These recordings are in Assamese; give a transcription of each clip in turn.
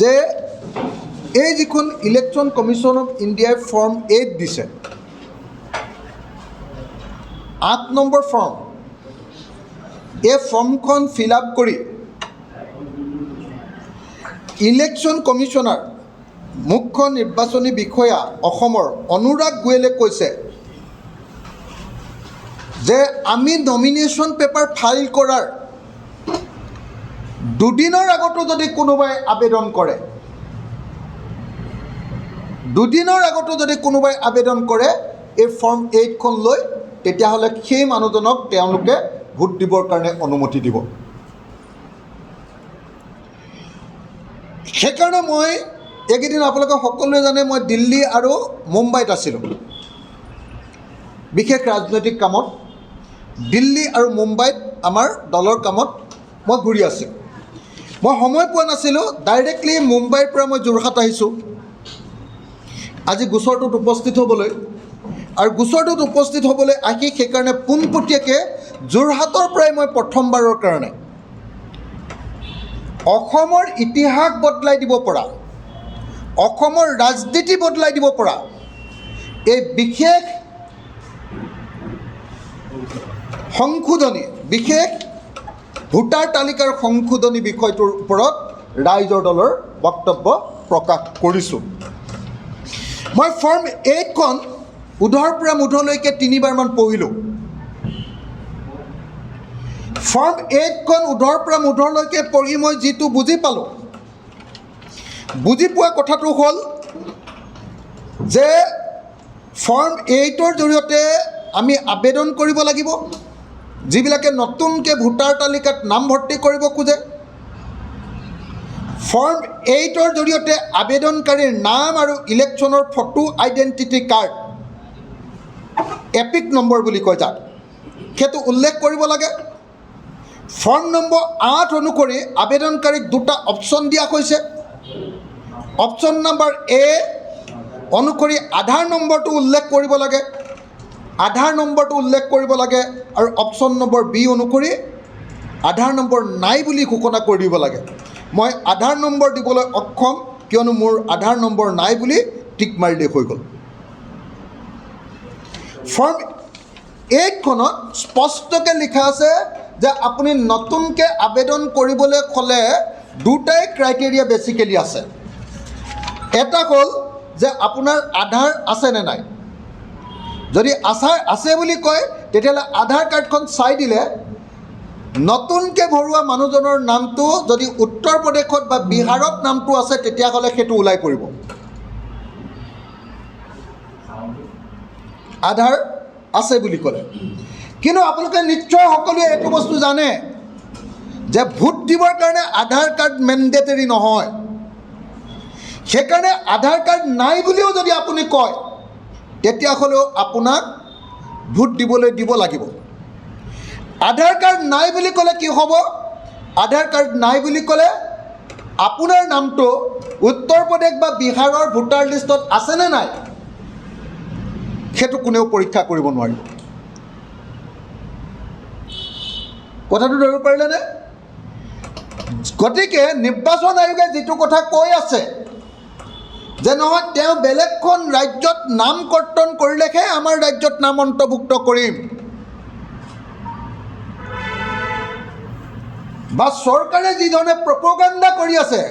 যে এই যিখন ইলেকশ্যন কমিশ্যন অফ ইণ্ডিয়াই ফৰ্ম 8 দিছে, 8 নম্বৰ ফৰ্ম, এই ফৰ্মখন ফিল আপ কৰি ইলেকশ্যন কমিশ্যনাৰ মুখ্য নিৰ্বাচনী বিষয়া অসমৰ অনুৰাগ গোয়েলে কৈছে যে আমি নমিনেশ্যন পেপাৰ ফাইল কৰাৰ দুদিনৰ আগতো যদি কোনোবাই আবেদন কৰে, দুদিনৰ আগতো যদি কোনোবাই আবেদন কৰে এই ফৰ্ম 8খন লৈ, তেতিয়াহ'লে সেই মানুহজনক তেওঁলোকে ভোট দিবৰ কাৰণে অনুমতি দিব। সেইকাৰণে মই এইকেইদিন আপোনালোকে সকলোৱে জানে মই দিল্লী আৰু মুম্বাইত আছিলোঁ বিশেষ ৰাজনৈতিক কামত। দিল্লী আৰু মুম্বাইত আমাৰ দলৰ কামত মই ঘূৰি আছিলোঁ। মই সময় পোৱা নাছিলোঁ, ডাইৰেক্টলি মুম্বাইৰ পৰা মই যোৰহাট আহিছোঁ আজি গোচৰটোত উপস্থিত হ'বলৈ। আৰু গোচৰটোত উপস্থিত হ'বলৈ আহি সেইকাৰণে পোনপটীয়াকৈ যোৰহাটৰ পৰাই মই প্ৰথমবাৰৰ কাৰণে অসমৰ ইতিহাস বদলাই দিব পৰা, অসমৰ ৰাজনীতি বদলাই দিব পৰা এই বিশেষ সংশোধনী, বিশেষ ভোটাৰ তালিকাৰ সংশোধনী বিষয়টোৰ ওপৰত ৰাইজৰ দলৰ বক্তব্য প্ৰকাশ কৰিছোঁ। মই ফৰ্ম 8খন উধৰ পৰা মুধলৈকে 3বাৰমান পঢ়িলোঁ। ফৰ্ম 8খন উধৰ পৰা মুধলৈকে পঢ়ি মই যিটো বুজি পালোঁ, বুজি পোৱা কথাটো হ'ল যে ফৰ্ম 8ৰ জৰিয়তে আমি আবেদন কৰিব লাগিব, যিবিলাকে নতুনকৈ ভোটাৰ তালিকাত নামভৰ্তি কৰিব খোজে। ফৰ্ম 8ৰ জৰিয়তে আবেদনকাৰীৰ নাম আৰু ইলেকশ্যনৰ photo identity card, EPIC number বুলি কয় যাক, সেইটো উল্লেখ কৰিব লাগে। ফৰ্ম নম্বৰ 8 অনুসৰি আবেদনকাৰীক 2টা অপশ্যন দিয়া হৈছে। অপশ্যন নম্বৰ এ অনুসৰি আধাৰ নম্বৰটো উল্লেখ কৰিব লাগে, আধাৰ নম্বৰটো উল্লেখ কৰিব লাগে, আৰু অপশ্যন নম্বৰ বি অনুসৰি আধাৰ নম্বৰ নাই বুলি ঘোষণা কৰি দিব লাগে। মই আধাৰ নম্বৰ দিবলৈ অক্ষম, কিয়নো মোৰ আধাৰ নম্বৰ নাই বুলি টিক মাৰিলেই হৈ গ'ল। ফৰ্ম 8খনত স্পষ্টকৈ লিখা আছে যে আপুনি নতুনকৈ আবেদন কৰিবলৈ হ'লে 2টাই ক্ৰাইটেৰিয়া বেচিকেলি আছে। এটা হ'ল যে আপোনাৰ আধাৰ আছেনে নাই। যদি আছে বুলি কয় তেতিয়াহ'লে আধাৰ কাৰ্ডখন চাই দিলে নতুনকৈ ভৰোৱা মানুহজনৰ নামটো যদি উত্তৰ প্ৰদেশত বা বিহাৰত নামটো আছে তেতিয়াহ'লে সেইটো ওলাই পৰিব। আধাৰ আছে বুলি ক'লে। কিন্তু আপোনালোকে নিশ্চয় সকলোৱে এইটো বস্তু জানে যে ভোট দিবৰ কাৰণে আধাৰ কাৰ্ড মেণ্ডেটৰী নহয়। সেইকাৰণে আধাৰ কাৰ্ড নাই বুলিও যদি আপুনি কয় তেতিয়াহ'লেও আপোনাক ভোট দিবলৈ দিব লাগিব। আধাৰ কাৰ্ড নাই বুলি ক'লে কি হ'ব? আধাৰ কাৰ্ড নাই বুলি ক'লে আপোনাৰ নামটো উত্তৰ প্ৰদেশ বা বিহাৰৰ ভোটাৰ লিষ্টত আছেনে নাই সেইটো কোনেও পৰীক্ষা কৰিব নোৱাৰিব। কথাটো ধৰিব পাৰিলেনে? গতিকে নিৰ্বাচন আয়োগে যিটো কথা কৈ আছে যে নহয় তেওঁ বেলেগখন ৰাজ্যত নাম কৰ্তন কৰিলেহে আমাৰ ৰাজ্যত নাম অন্তৰ্ভুক্ত কৰিম, বা চৰকাৰে যিধৰণে প্ৰপগাণ্ডা কৰি আছে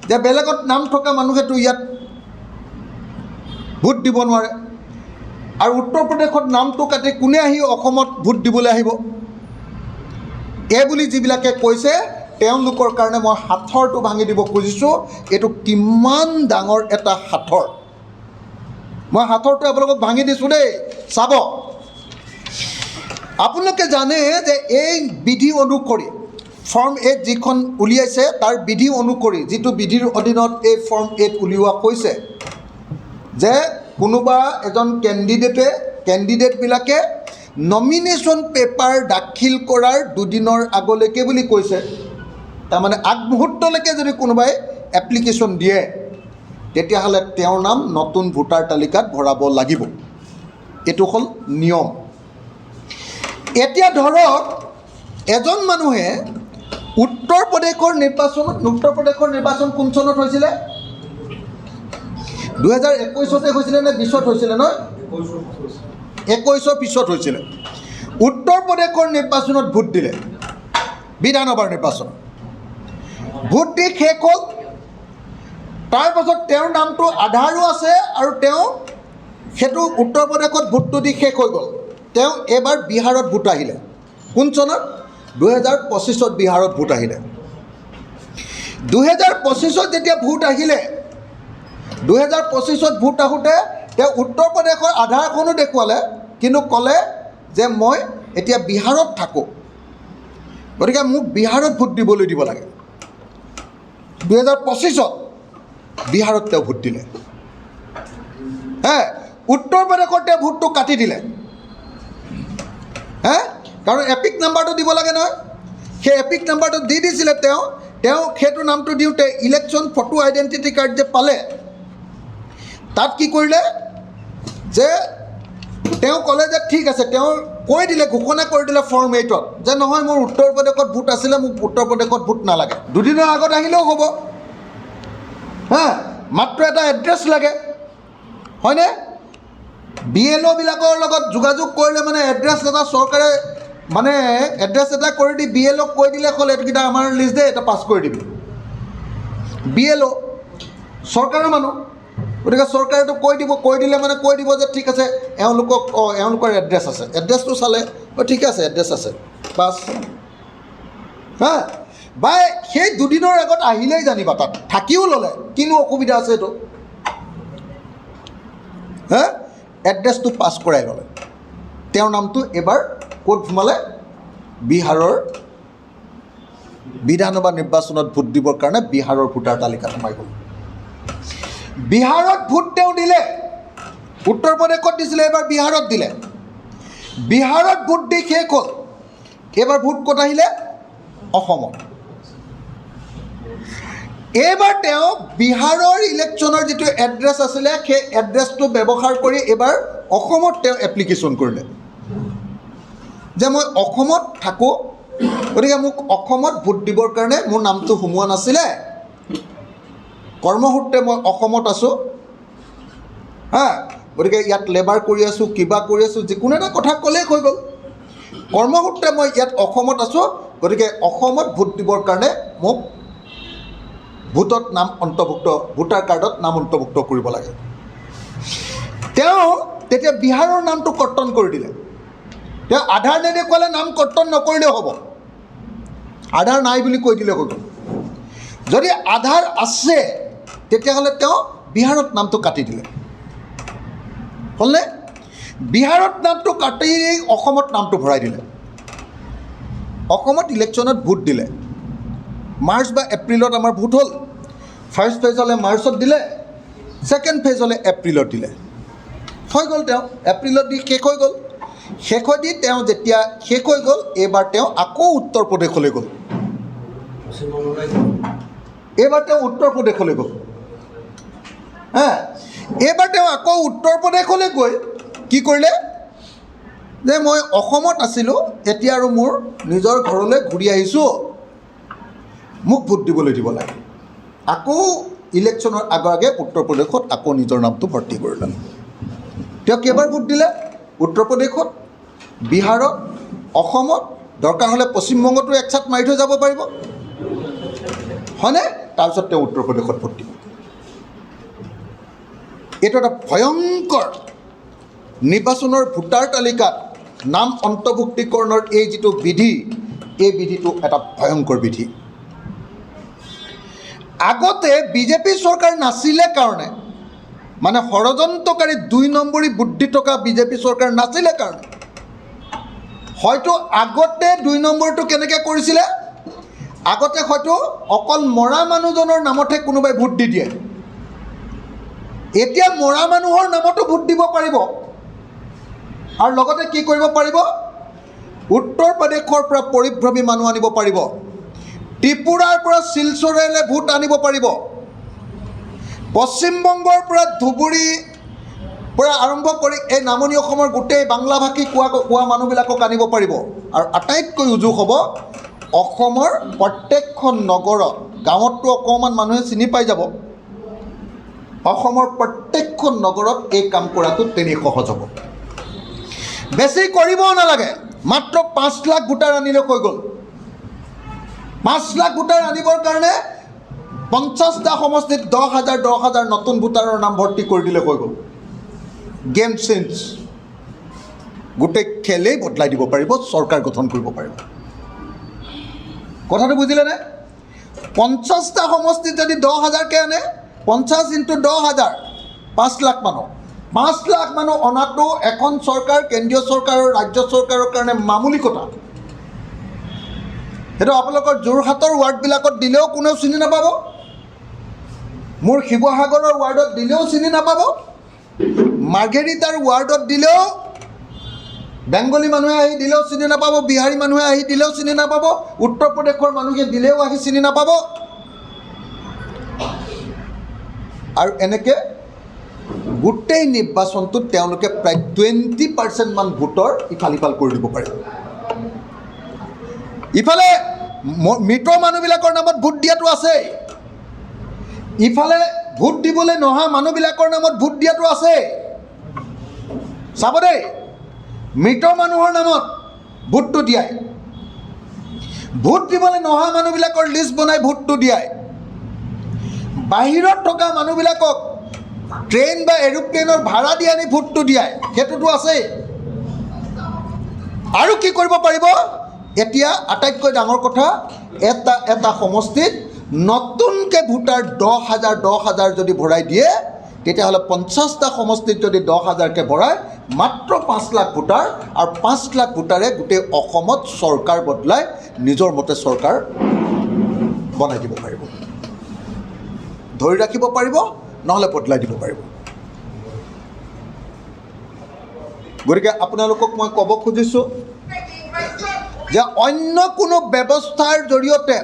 যে বেলেগত নাম থকা মানুহেতো ইয়াত ভোট দিব নোৱাৰে, আৰু উত্তৰ প্ৰদেশত নামটো কাটি কোনে আহি অসমত ভোট দিবলৈ আহিব, এই বুলি যিবিলাকে কৈছে তেওঁলোকৰ কাৰণে মই হাথৰটো ভাঙি দিব খুজিছোঁ। এইটো কিমান ডাঙৰ এটা হাথৰ, মই হাথৰটো আপোনালোকক ভাঙি দিছোঁ দেই। চাব, আপোনালোকে জানে যে এই বিধি অনুসৰি ফৰ্ম 8 যিখন উলিয়াইছে তাৰ বিধি অনুসৰি, যিটো বিধিৰ অধীনত এই ফৰ্ম 8 উলিওৱা হৈছে, যে কোনোবা এজন কেণ্ডিডেটবিলাকে নমিনেশ্যন পেপাৰ দাখিল কৰাৰ দুদিনৰ আগলৈকে বুলি কৈছে। তাৰমানে আগমুহূৰ্তলৈকে যদি কোনোবাই এপ্লিকেশ্যন দিয়ে তেতিয়াহ'লে তেওঁৰ নাম নতুন ভোটাৰ তালিকাত ভৰাব লাগিব। এইটো হ'ল নিয়ম। এতিয়া ধৰক এজন মানুহে উত্তৰ প্ৰদেশৰ নিৰ্বাচন কোন চনত হৈছিলে? 2021 হৈছিলে নে 20 হৈছিলে? নহয়, 21 পিছত হৈছিলে। উত্তৰ প্ৰদেশৰ নিৰ্বাচনত ভোট দিলে, বিধানসভাৰ নিৰ্বাচন ভোট দি শেষ হ'ল। তাৰপাছত তেওঁৰ নামটো আধাৰো আছে আৰু তেওঁ সেইটো উত্তৰ প্ৰদেশত ভোটটো দি শেষ হৈ গ'ল। তেওঁ এইবাৰ বিহাৰত ভোট আহিলে। কোন চনত? 2025 বিহাৰত ভোট আহিলে। 2025 যেতিয়া ভোট আহিলে, 2025 ভোট আহোঁতে তেওঁ উত্তৰ প্ৰদেশৰ আধাৰখনো দেখুৱালে, কিন্তু ক'লে যে মই এতিয়া বিহাৰত থাকোঁ, গতিকে মোক বিহাৰত ভোট দিবলৈ দিব লাগে। 2025 বিহাৰত তেওঁ ভোট দিলে। উত্তৰ প্ৰদেশত তেওঁ ভোটটো কাটি দিলে। কাৰণ এপিক নাম্বাৰটো দিব লাগে নহয়, সেই এপিক নাম্বাৰটো দি দিছিলে। তেওঁ সেইটো নামটো দিওঁতে ইলেকশ্যন ফটো আইডেণ্টিটি কাৰ্ড যে পালে, তাত কি কৰিলে যে তেওঁ ক'লে যে ঠিক আছে, তেওঁ কৈ দিলে, ঘোষণা কৰি দিলে ফৰ্ম 8ত যে নহয়, মোৰ উত্তৰ প্ৰদেশত ভোট আছিলে, মোক উত্তৰ প্ৰদেশত ভোট নালাগে। দুদিনৰ আগত আহিলেও হ'ব, মাত্ৰ এটা এড্ৰেছ লাগে, হয়নে? BLO বিলাকৰ লগত যোগাযোগ কৰিলে মানে এড্ৰেছ এটা চৰকাৰে মানে এড্ৰেছ এটা কৰি দি BLOক কৈ দিলে হ'ল, এইটোকেইটা আমাৰ লিষ্ট দে, এটা পাছ কৰি দিবি। BLO চৰকাৰৰ মানুহ, গতিকে চৰকাৰেতো কৈ দিলে মানে কৈ দিব যে ঠিক আছে, এওঁলোকৰ এড্ৰেছ আছে। এড্ৰেছটো চালে ঠিক আছে, এড্ৰেছ আছে, বাছ। বা সেই দুদিনৰ আগত আহিলেই জানিবা, তাত থাকিও ল'লে কিনো অসুবিধা আছে এইটো? এড্ৰেছটো পাছ কৰাই ল'লে। তেওঁৰ নামটো এবাৰ ক'ত সোমালে? বিহাৰৰ বিধানসভা নিৰ্বাচনত ভোট দিবৰ কাৰণে বিহাৰৰ ভোটাৰ তালিকাত সোমাই গ'ল। বিহাৰত ভোট তেওঁ দিলে, উত্তৰ প্ৰদেশত দিছিলে, এইবাৰ বিহাৰত দিলে। বিহাৰত ভোট দি শেষ হ'ল। এইবাৰ ভোট ক'ত আহিলে? অসমত। এইবাৰ তেওঁ বিহাৰৰ ইলেকশ্যনৰ যিটো এড্ৰেছ আছিলে, সেই এড্ৰেছটো ব্যৱহাৰ কৰি এইবাৰ অসমত তেওঁ এপ্লিকেশ্যন কৰিলে যে মই অসমত থাকোঁ, গতিকে মোক অসমত ভোট দিবৰ কাৰণে মোৰ নামটো সোমোৱা নাছিলে, কৰ্মসূত্ৰে মই অসমত আছোঁ, গতিকে ইয়াত লেবাৰ কৰি আছোঁ, কিবা কৰি আছোঁ, যিকোনো এটা কথা ক'লেই হৈ গ'ল। কৰ্মসূত্ৰে মই ইয়াত অসমত আছোঁ, গতিকে অসমত ভোট দিবৰ কাৰণে মোক ভোটত নাম অন্তৰ্ভুক্ত, ভোটাৰ কাৰ্ডত নাম অন্তৰ্ভুক্ত কৰিব লাগে। তেওঁ তেতিয়া বিহাৰৰ নামটো কৰ্তন কৰি দিলে। তেওঁ আধাৰ নেদেখুৱালে নাম কৰ্তন নকৰিলেও হ'ব, আধাৰ নাই বুলি কৈ দিলে হৈ গ'ল। যদি আধাৰ আছে তেতিয়াহ'লে তেওঁ বিহাৰত নামটো কাটি দিলে, হ'লনে? বিহাৰত নামটো কাটি অসমত নামটো ভৰাই দিলে। অসমত ইলেকশ্যনত ভোট দিলে। মাৰ্চ বা এপ্ৰিলত আমাৰ ভোট হ'ল। ফাৰ্ষ্ট ফেজ হ'লে মাৰ্চত দিলে, ছেকেণ্ড ফেজ হ'লে এপ্ৰিলত দিলে। হৈ গ'ল, তেওঁ এপ্ৰিলত দি শেষ হৈ গ'ল। শেষ হৈ দি তেওঁ যেতিয়া শেষ হৈ গ'ল, এইবাৰ তেওঁ আকৌ উত্তৰ প্ৰদেশলৈ গ'ল। এইবাৰ তেওঁ উত্তৰ প্ৰদেশলৈ গ'ল। এইবাৰ তেওঁ আকৌ উত্তৰ প্ৰদেশলৈ গৈ কি কৰিলে যে মই অসমত আছিলোঁ, এতিয়া আৰু মোৰ নিজৰ ঘৰলৈ ঘূৰি আহিছোঁ, মোক ভোট দিবলৈ দিব লাগে। আকৌ ইলেকশ্যনৰ আগে উত্তৰ প্ৰদেশত আকৌ নিজৰ নামটো ভৰ্তি কৰিলে। তেওঁ কেইবাৰ ভোট দিলে? উত্তৰ প্ৰদেশত, বিহাৰত, অসমত, দৰকাৰ হ'লে পশ্চিমবংগতো একচাট মাৰি থৈ যাব পাৰিব, হয়নে? তাৰপিছত তেওঁ উত্তৰ প্ৰদেশত ভোট দিব। এইটো এটা ভয়ংকৰ নিৰ্বাচনৰ ভোটাৰ তালিকাত নাম অন্তৰ্ভুক্তিকৰণৰ এই যিটো বিধি, এই বিধিটো এটা ভয়ংকৰ বিধি। আগতে বিজেপি চৰকাৰ নাছিলে কাৰণে, মানে ষড়যন্ত্ৰকাৰী 2 নম্বৰী বুদ্ধি থকা বিজেপি চৰকাৰ নাছিলে কাৰণে হয়তো আগতে 2 নম্বৰটো কেনেকৈ কৰিছিলে, আগতে হয়তো অকল মৰা মানুহজনৰ নামতহে কোনোবাই ভোট দি দিয়ে। এতিয়া মৰা মানুহৰ নামতো ভোট দিব পাৰিব, আৰু লগতে কি কৰিব পাৰিব? উত্তৰ প্ৰদেশৰ পৰা পৰিভ্ৰমী মানুহ আনিব পাৰিব, ত্ৰিপুৰাৰ পৰা শিলচৰলৈ ভোট আনিব পাৰিব, পশ্চিমবংগৰ পৰা ধুবুৰী পৰা আৰম্ভ কৰি এই নামনি অসমৰ গোটেই বাংলা ভাষী কোৱা মানুহবিলাকক আনিব পাৰিব। আৰু আটাইতকৈ উজু হ'ব অসমৰ প্ৰত্যেকখন নগৰত, গাঁৱততো অকণমান মানুহে চিনি পাই যাব, অসমৰ প্ৰত্যেকখন নগৰত এই কাম কৰাটো তেনেই সহজ হ'ব। বেছি কৰিবও নালাগে, মাত্ৰ 5 লাখ ভোটাৰ আনিলে হৈ গ'ল। 5 লাখ ভোটাৰ আনিবৰ কাৰণে 50টা সমষ্টিত 10,000 নতুন ভোটাৰৰ নাম ভৰ্তি কৰি দিলে হৈ গ'ল। গেম চেঞ্জ, গোটেই খেলেই বদলাই দিব পাৰিব, চৰকাৰ গঠন কৰিব পাৰিব। কথাটো বুজিলেনে? 50টা সমষ্টিত যদি 10,000কৈ আনে, 50 × 10,000, 5 লাখ মানুহ। 5 লাখ মানুহ অনাটো এখন চৰকাৰ, কেন্দ্ৰীয় চৰকাৰ আৰু ৰাজ্য চৰকাৰৰ কাৰণে মামুলি কথা। সেইটো আপোনালোকৰ যোৰহাটৰ ৱাৰ্ডবিলাকত দিলেও কোনেও চিনি নাপাব, মোৰ শিৱসাগৰৰ ৱাৰ্ডত দিলেও চিনি নাপাব, মাৰ্ঘেৰিটাৰ ৱাৰ্ডত দিলেও বেংগলী মানুহে আহি দিলেও চিনি নাপাব, বিহাৰী মানুহে আহি দিলেও চিনি নাপাব, উত্তৰ প্ৰদেশৰ মানুহে দিলেও আহি চিনি নাপাব। আৰু এনেকৈ গোটেই নিৰ্বাচনটোত তেওঁলোকে প্ৰায় 20% মান ভোটৰ ইফাল সিফাল কৰি দিব পাৰে। ইফালে মৃত মানুহবিলাকৰ নামত ভোট দিয়াটো আছে, ইফালে ভোট দিবলৈ নহা মানুহবিলাকৰ নামত ভোট দিয়াটো আছে। চাব দেই, মৃত মানুহৰ নামত ভোটটো দিয়াই, ভোট দিবলৈ নহা মানুহবিলাকৰ লিষ্ট বনাই ভোটটো দিয়াই, বাহিৰত থকা মানুহবিলাকক ট্ৰেইন বা এৰোপ্লেনৰ ভাড়া দি আনি ভোটটো দিয়াই, সেইটোতো আছেই। আৰু কি কৰিব পাৰিব? এতিয়া আটাইতকৈ ডাঙৰ কথা, এটা সমষ্টিত নতুনকৈ ভোটাৰ 10,000 যদি ভৰাই দিয়ে, তেতিয়াহ'লে 50টা সমষ্টিত যদি 10,000কৈ ভৰাই মাত্ৰ 5 লাখ ভোটাৰ, আৰু 5 লাখ ভোটাৰে গোটেই অসমত চৰকাৰ বদলাই নিজৰ মতে চৰকাৰ বনাই দিব পাৰিব, ধৰি ৰাখিব পাৰিব, নহ'লে বদলাই দিব পাৰিব। গতিকে আপোনালোকক মই ক'ব খুজিছোঁ যে অন্য কোনো ব্যৱস্থাৰ জৰিয়তে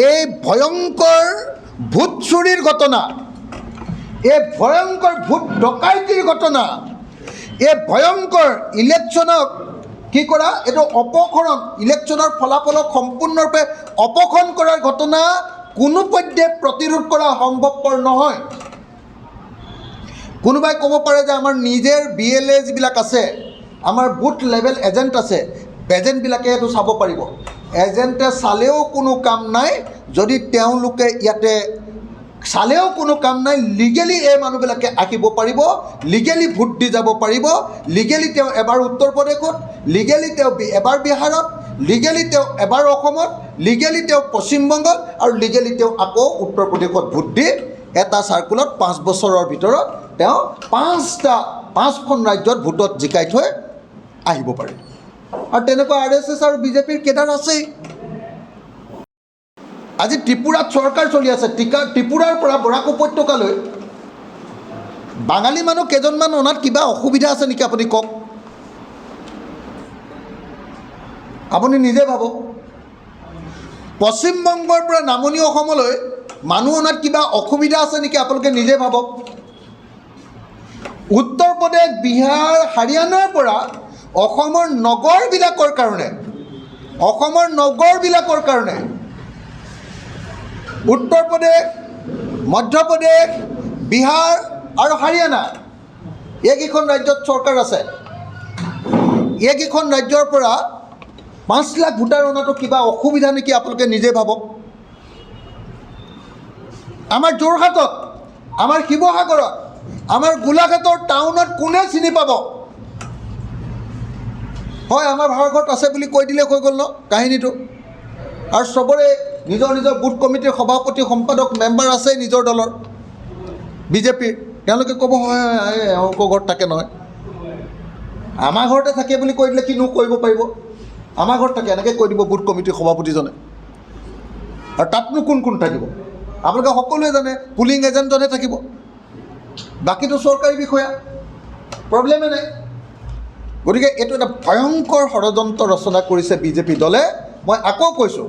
এই ভয়ংকৰ ভোট চুৰিৰ ঘটনা, এই ভয়ংকৰ ভোট ডকাইতিৰ ঘটনা, এই ভয়ংকৰ ইলেকশ্যনক কি কৰা, এইটো অপহৰণ, ইলেকশ্যনৰ ফলাফলক সম্পূৰ্ণৰূপে অপহৰণ কৰাৰ ঘটনা কোনোপধ্যে প্ৰতিৰোধ কৰা সম্ভৱপৰ নহয়। কোনোবাই ক'ব পাৰে যে আমাৰ নিজেৰ BLA যিবিলাক আছে, আমাৰ বুথ লেভেল এজেণ্ট আছে, এজেণ্টবিলাকে সেইটো চাব পাৰিব। এজেণ্টে চালেও কোনো কাম নাই, যদি তেওঁলোকে ইয়াতে চালেও কোনো কাম নাই, লিগেলি এই মানুহবিলাকে আহিব পাৰিব, লিগেলি ভোট দি যাব পাৰিব, লিগেলি তেওঁ এবাৰ উত্তৰ প্ৰদেশত, লিগেলি তেওঁ এবাৰ বিহাৰত, লিগেলি তেওঁ এবাৰ অসমত, লিগেলি তেওঁ পশ্চিমবংগত, আৰু লিগেলি তেওঁ আকৌ উত্তৰ প্ৰদেশত ভোট দি এটা চাৰ্কুলত 5 বছৰৰ ভিতৰত তেওঁ 5খন ৰাজ্যত ভোটত জিকাই থৈ আহিব পাৰে। আৰু তেনেকুৱা RSS আৰু BJPৰ কেডাৰ আছেই। আজি ত্ৰিপুৰাত চৰকাৰ চলি আছে, ত্ৰিপুৰাৰ পৰা বৰাক উপত্যকালৈ বাঙালী মানুহ কেইজনমান অনাত কিবা অসুবিধা আছে নেকি আপুনি কওক? আপুনি নিজে ভাবক। পশ্চিমবংগৰ পৰা নামনি অসমলৈ মানুহ অনাত কিবা অসুবিধা আছে নেকি আপোনালোকে নিজে ভাবক। উত্তৰ প্ৰদেশ, বিহাৰ, হাৰিয়ানাৰ পৰা অসমৰ নগৰবিলাকৰ কাৰণে উত্তৰ প্ৰদেশ, মধ্যপ্ৰদেশ, বিহাৰ আৰু হাৰিয়ানা, এইকেইখন ৰাজ্যত চৰকাৰ আছে। এইকেইখন ৰাজ্যৰ পৰা 5 লাখ ভোটাৰ অনাটো কিবা অসুবিধা নেকি আপোনালোকে নিজে ভাবক। আমাৰ যোৰহাটত, আমাৰ শিৱসাগৰত, আমাৰ গোলাঘাটৰ টাউনত কোনে চিনি পাব? হয়, আমাৰ ভাড়াঘৰত আছে বুলি কৈ দিলে হৈ গ'ল ন কাহিনীটো। আৰু চবৰে নিজৰ নিজৰ বুথ কমিটিৰ সভাপতি, সম্পাদক, মেম্বাৰ আছে নিজৰ দলৰ BJPৰ, তেওঁলোকে ক'ব হয় এওঁলোকৰ ঘৰত থাকে নহয়, আমাৰ ঘৰতে থাকে বুলি কৈ দিলে কিনো কৰিব পাৰিব, আমাৰ ঘৰত থাকে এনেকৈ কৈ দিব বুথ কমিটিৰ সভাপতিজনে। আৰু তাতনো কোন থাকিব? আপোনালোকে সকলোৱে জানে পুলিং এজেণ্টজনে থাকিব, বাকীটো চৰকাৰী বিষয়া, প্ৰব্লেমে নাই। গতিকে এইটো এটা ভয়ংকৰ ষড়যন্ত্ৰ ৰচনা কৰিছে BJP দলে। মই আকৌ কৈছোঁ,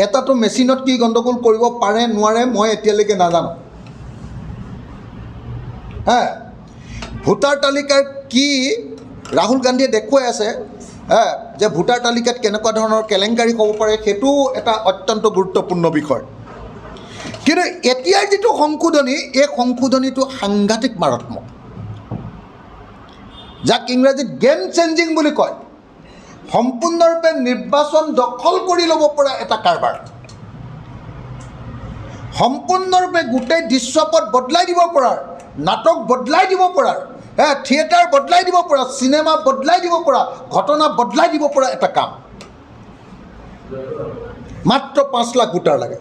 এটাতো মেচিনত কি গণ্ডগোল কৰিব পাৰে নোৱাৰে মই এতিয়ালৈকে নাজানো। ভোটাৰ তালিকাৰ কি ৰাহুল গান্ধীয়ে দেখুৱাই আছে যে ভোটাৰ তালিকাত কেনেকুৱা ধৰণৰ কেলেংকাৰী হ'ব পাৰে, সেইটো এটা অত্যন্ত গুৰুত্বপূৰ্ণ বিষয়। কিন্তু এতিয়াৰ যিটো সংশোধনী, এই সংশোধনীটো সাংঘাতিক মাৰাত্মক, যাক ইংৰাজীত গেম চেঞ্জিং বুলি কয়। সম্পূৰ্ণৰূপে নিৰ্বাচন দখল কৰি ল'ব পৰা এটা কাৰবাৰ, সম্পূৰ্ণৰূপে গোটেই দৃশ্যপট বদলাই দিব পৰাৰ, নাটক বদলাই দিব পৰাৰ, থিয়েটাৰ বদলাই দিব পৰা, চিনেমা বদলাই দিব পৰা, ঘটনা বদলাই দিব পৰা এটা কাম। মাত্ৰ 5 লাখ ভোটাৰ লাগে।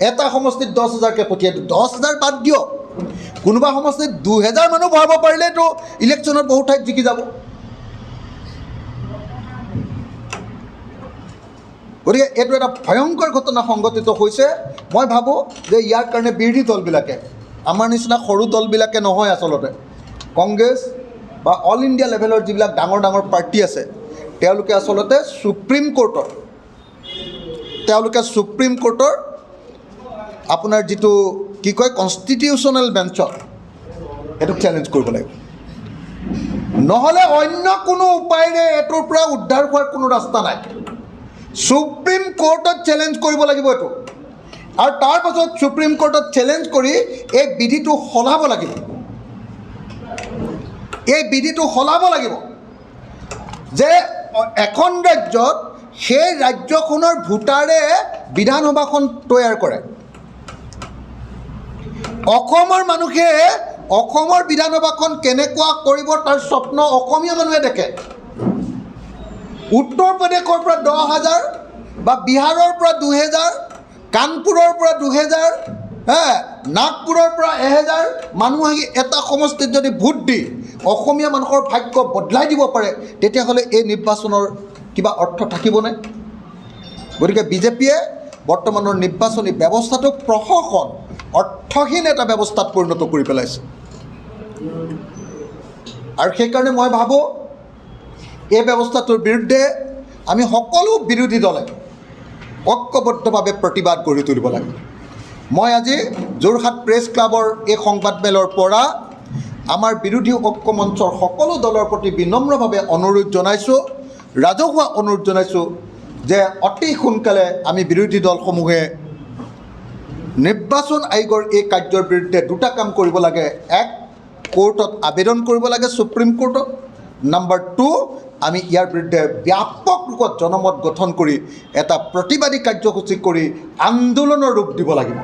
এটা সমষ্টিত 10,000কৈ পঠিয়াই দিওঁ, 10,000 বাদ দিয়ক, কোনোবা সমষ্টিত 2,000 মানুহ ভৰাব পাৰিলেতো ইলেকশ্যনত বহু ঠাইত জিকি যাব। গতিকে এইটো এটা ভয়ংকৰ ঘটনা সংঘটিত হৈছে। মই ভাবোঁ যে ইয়াৰ কাৰণে বিৰোধী দলবিলাকে, আমাৰ নিচিনা সৰু দলবিলাকে নহয়, আচলতে কংগ্ৰেছ বা অল ইণ্ডিয়া লেভেলৰ যিবিলাক ডাঙৰ ডাঙৰ পাৰ্টি আছে, তেওঁলোকে আচলতে সুপ্ৰিম কোৰ্টৰ আপোনাৰ যিটো কি কয় কনষ্টিটিউশ্যনেল বেঞ্চত এইটোক চেলেঞ্জ কৰিব লাগিব। নহ'লে অন্য কোনো উপায়েৰে এইটোৰ পৰা উদ্ধাৰ হোৱাৰ কোনো ৰাস্তা নাই। সুপ্ৰিম কোৰ্টত চেলেঞ্জ কৰিব লাগিব এইটো, আৰু তাৰপাছত সুপ্ৰিম কোৰ্টত চেলেঞ্জ কৰি এই বিধিটো সলাব লাগিব। এই বিধিটো সলাব লাগিব যে এখন ৰাজ্যত সেই ৰাজ্যখনৰ ভোটাৰে বিধানসভাখন তৈয়াৰ কৰে। অসমৰ মানুহে অসমৰ বিধানসভাখন কেনেকুৱা কৰিব তাৰ স্বপ্ন অসমীয়া মানুহে দেখে। উত্তৰ প্ৰদেশৰ পৰা 10,000 বা বিহাৰৰ পৰা 2,000, কানপুৰৰ পৰা 2,000, নাগপুৰৰ পৰা 1,000 মানুহ আহি এটা সমষ্টিত যদি ভোট দি অসমীয়া মানুহৰ ভাগ্য বদলাই দিব পাৰে, তেতিয়াহ'লে এই নিৰ্বাচনৰ কিবা অৰ্থ থাকিবনে? গতিকে বিজেপিয়ে বৰ্তমানৰ নিৰ্বাচনী ব্যৱস্থাটোক প্ৰশাসন অৰ্থহীন এটা ব্যৱস্থাত পৰিণত কৰি পেলাইছে। আৰু সেইকাৰণে মই ভাবোঁ এই ব্যৱস্থাটোৰ বিৰুদ্ধে আমি সকলো বিৰোধী দলে ঐক্যবদ্ধভাৱে প্ৰতিবাদ গঢ়ি তুলিব লাগে। মই আজি যোৰহাট প্ৰেছ ক্লাবৰ এই সংবাদমেলৰ পৰা আমাৰ বিৰোধী ঐক্য মঞ্চৰ সকলো দলৰ প্ৰতি বিনম্ৰভাৱে অনুৰোধ জনাইছোঁ, ৰাজহুৱা অনুৰোধ জনাইছোঁ যে অতি সোনকালে আমি বিৰোধী দলসমূহে নিৰ্বাচন আয়োগৰ এই কাৰ্যৰ বিৰুদ্ধে দুটা কাম কৰিব লাগে। এক, কোৰ্টত আবেদন কৰিব লাগে, সুপ্ৰিম কোৰ্টত। নাম্বাৰ 2, আমি ইয়াৰ বিৰুদ্ধে ব্যাপক ৰূপত জনমত গঠন কৰি এটা প্ৰতিবাদী কাৰ্যসূচী কৰি আন্দোলনৰ ৰূপ দিব লাগিব।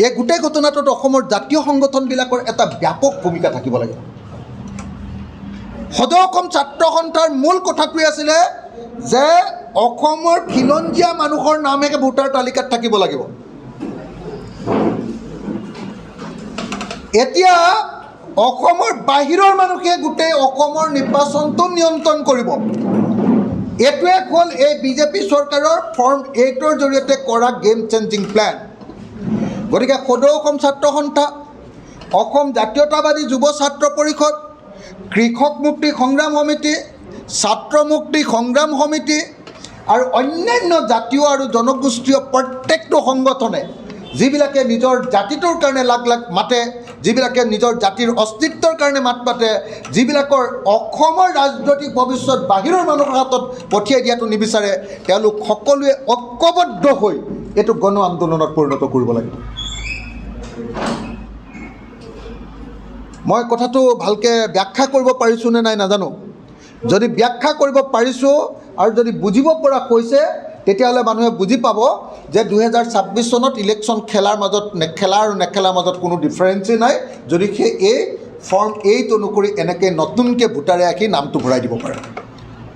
এই গোটেই ঘটনাটোত অসমৰ জাতীয় সংগঠনবিলাকৰ এটা ব্যাপক ভূমিকা থাকিব লাগিব। সদৌ অসম ছাত্ৰ সন্থাৰ মূল কথাটোৱে আছিলে যে অসমৰ খিলঞ্জীয়া মানুহৰ নামেৰে ভোটাৰ তালিকাত থাকিব লাগিব। এতিয়া অসমৰ বাহিৰৰ মানুহে গোটেই অসমৰ নিৰ্বাচনটো নিয়ন্ত্ৰণ কৰিব। এইটোৱে হ'ল এই বিজেপি চৰকাৰৰ ফৰ্ম 8ৰ জৰিয়তে কৰা গেম চেঞ্জিং প্লেন। গতিকে সদৌ অসম ছাত্ৰ সন্থা, অসম জাতীয়তাবাদী যুৱ ছাত্ৰ পৰিষদ, কৃষক মুক্তি সংগ্ৰাম সমিতি, ছাত্ৰ মুক্তি সংগ্ৰাম সমিতি আৰু অন্যান্য জাতীয় আৰু জনগোষ্ঠীয় প্ৰত্যেকটো সংগঠনে যিবিলাকে নিজৰ জাতিটোৰ কাৰণে লাগ লাগ মাতে, যিবিলাকে নিজৰ জাতিৰ অস্তিত্বৰ কাৰণে মাত মাতে, যিবিলাকৰ অসমৰ ৰাজনৈতিক ভৱিষ্যত বাহিৰৰ মানুহৰ হাতত পঠিয়াই দিয়াটো নিবিচাৰে, তেওঁলোক সকলোৱে ঐক্যবদ্ধ হৈ এইটো গণ আন্দোলনত পৰিণত কৰিব লাগিব। মই কথাটো ভালকৈ ব্যাখ্যা কৰিব পাৰিছোঁ নে নাই নাজানো। যদি ব্যাখ্যা কৰিব পাৰিছোঁ আৰু যদি বুজিব পৰা হৈছে, তেতিয়াহ'লে মানুহে বুজি পাব যে 2026 চনত ইলেকশ্যন খেলাৰ মাজত নেখেলা আৰু নেখেলাৰ মাজত কোনো ডিফাৰেঞ্চেই নাই, যদি সেই এই ফৰ্ম 8 অনুসৰি এনেকৈ নতুনকৈ ভোটাৰে আহি নামটো ভৰাই দিব পাৰে।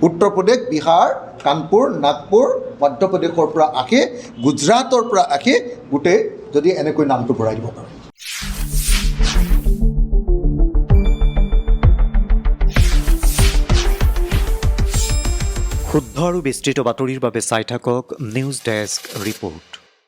উত্তৰ প্ৰদেশ, বিহাৰ, কানপুৰ, নাগপুৰ, মধ্যপ্ৰদেশৰ পৰা আহি, গুজৰাটৰ পৰা আহি গোটেই যদি এনেকৈ নামটো ভৰাই দিব পাৰে। শুদ্ধ আৰু বিস্তৃত বাতৰিৰ বাবে চাই থাকক নিউজ ডেস্ক ৰিপৰ্ট।